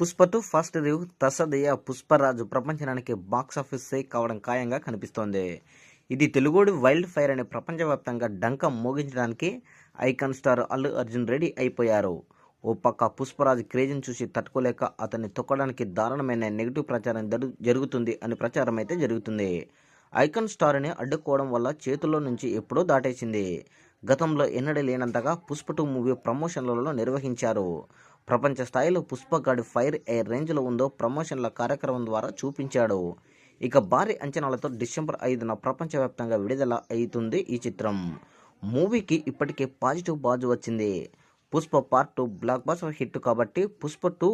Pushpa 2 first review తసదయ్య Pushparaju ప్రపంచానికి box office Sheikh కావడం ఖాయంగా కనిపిస్తోంది. ఇది తెలుగోడి వైల్డ్ ఫైర్ అనే ప్రపంచవ్యాప్తంగా డంక మోగించడానికి icon star Allu Arjun ready అయిపోయారు. ఓ పక్క పుష్పరాజు క్రేజ్ని చూసి తట్టుకోలేక అతన్ని తొక్కడానికి దారుణమైన నెగిటివ్ ప్రచారం జరుగుతుంది అని ప్రచారం అయితే జరుగుతుంది. ఐకాన్ స్టార్ని అడ్డుకోవడం వల్ల చేతుల్లో నుంచి ఎప్పుడో దాటేసింది. గతంలో ఎన్నడూ లేనంతగా పుష్ప 2 మూవీ ప్రమోషన్లలో నిర్వహించారు. ప్రపంచ స్థాయిలో పుష్పగాడి ఫైర్ ఏ రేంజ్లో ఉందో ప్రమోషన్ల కార్యక్రమం ద్వారా చూపించాడు. ఇక భారీ అంచనాలతో డిసెంబర్ 5న ప్రపంచవ్యాప్తంగా విడుదల అవుతుంది ఈ చిత్రం. మూవీకి ఇప్పటికే పాజిటివ్ బాజు వచ్చింది. Pushpa part 2 block buster hit కాబట్టి పుష్ప 2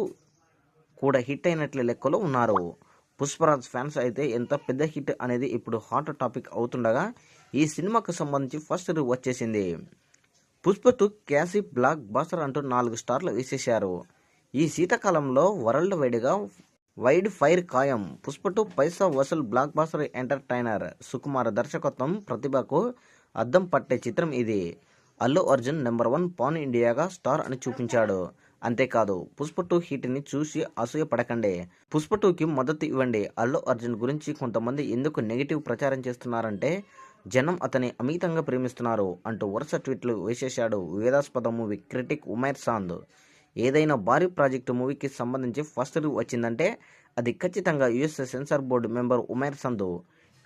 కూడా హిట్ అయినట్లే లెక్కలో ఉన్నారు. పుష్పరాజ్ ఫ్యాన్స్ అయితే ఎంత పెద్ద హిట్ అనేది ఇప్పుడు హాట్ టాపిక్ అవుతుండగా ఈ సినిమాకు సంబంధించి ఫస్ట్ రివ్యూ వచ్చేసింది. పుష్ప 2 క్యాసీ బ్లాక్ బస్టర్ అంటూ 4 స్టార్లు వేసేశారు. ఈ శీతాకాలంలో వరల్డ్ వైడ్ ఫైర్ ఖాయం. పుష్ప 2 పైసా వసూల్ బ్లాక్ బస్టర్ ఎంటర్టైనర్. సుకుమార్ దర్శకత్వం, ప్రతిభకు అద్దం పట్టే చిత్రం ఇది. అల్లు అర్జున్ నెంబర్ 1 పాన్ ఇండియాగా స్టార్ అని చూపించాడు. అంతేకాదు పుష్ప 2 హిట్ని చూసి అసూయపడకండి. పుష్ప 2కి మద్దతు ఇవ్వండి. అల్లు అర్జున్ గురించి కొంతమంది ఎందుకు నెగిటివ్ ప్రచారం చేస్తున్నారంటే జనం అతని అమితంగా ప్రేమిస్తున్నారు అంటూ వరుస ట్వీట్లు వేసేశాడు వివాదాస్పద మూవీ క్రిటిక్ ఉమైర్ సాంద్. ఏదైనా భారీ ప్రాజెక్టు మూవీకి సంబంధించి ఫస్ట్ రివ్యూ వచ్చిందంటే అది ఖచ్చితంగా US censor board member Umair Sandhu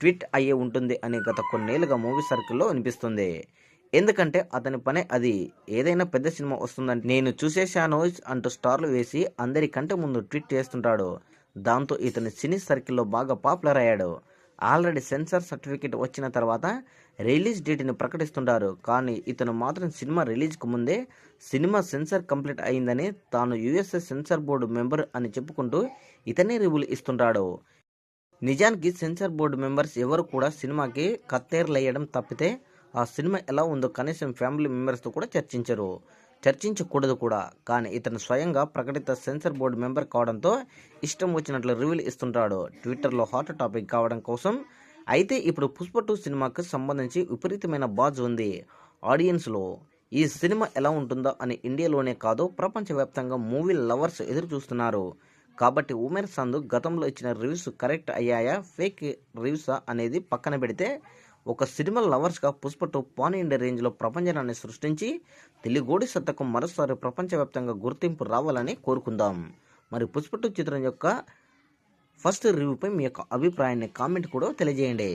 tweet అయ్యే ఉంటుంది అని గత కొన్నేళ్లుగా మూవీ సర్కిల్లో వినిపిస్తుంది. ఎందుకంటే అతని పనే అది. ఏదైనా పెద్ద సినిమా వస్తుందంటే నేను చూసేశాను అంటూ స్టార్లు వేసి అందరికంటే ముందు ట్వీట్ చేస్తుంటాడు. దాంతో ఇతని సినీ సర్కిల్లో బాగా పాపులర్ అయ్యాడు. ఆల్రెడీ సెన్సార్ సర్టిఫికేట్ వచ్చిన తర్వాత రిలీజ్ డేట్ని ప్రకటిస్తుంటారు. కానీ ఇతను మాత్రం సినిమా రిలీజ్కు ముందే సినిమా సెన్సార్ కంప్లీట్ అయిందని, తాను యుఎస్ఏ సెన్సార్ బోర్డు మెంబర్ అని చెప్పుకుంటూ ఇతనే రివ్యూలు ఇస్తుంటాడు. నిజానికి సెన్సార్ బోర్డు మెంబర్స్ ఎవరు కూడా సినిమాకి కత్తెరలేయడం తప్పితే ఆ సినిమా ఎలా ఉందో కనీసం ఫ్యామిలీ మెంబర్స్తో కూడా చర్చించకూడదు కూడా. కానీ ఇతను స్వయంగా ప్రకటిత సెన్సార్ బోర్డు మెంబర్ కావడంతో ఇష్టం వచ్చినట్లు రివ్యూలు ఇస్తుంటాడు. ట్విట్టర్లో హాట్ టాపిక్ కావడం కోసం. అయితే ఇప్పుడు పుష్ప 2 సినిమాకు సంబంధించి విపరీతమైన బాజ్ ఉంది ఆడియన్స్లో. ఈ సినిమా ఎలా ఉంటుందో అని ఇండియాలోనే కాదు ప్రపంచవ్యాప్తంగా మూవీ లవర్స్ ఎదురు చూస్తున్నారు. కాబట్టి ఉమేర్ సాంద్ గతంలో ఇచ్చిన రివ్యూస్ కరెక్ట్ అయ్యాయా, ఫేక్ రివ్యూసా అనేది పక్కన పెడితే ఒక సినిమా లవర్స్గా పుష్ప 2 పాన్ ఇండియా రేంజ్లో ప్రపంచాన్ని సృష్టించి తెలుగోడి సత్తకు మరోసారి ప్రపంచవ్యాప్తంగా గుర్తింపు రావాలని కోరుకుందాం. మరి పుష్ప 2 చిత్రం యొక్క ఫస్ట్ రివ్యూపై మీ యొక్క అభిప్రాయాన్ని కామెంట్ కూడా తెలియజేయండి.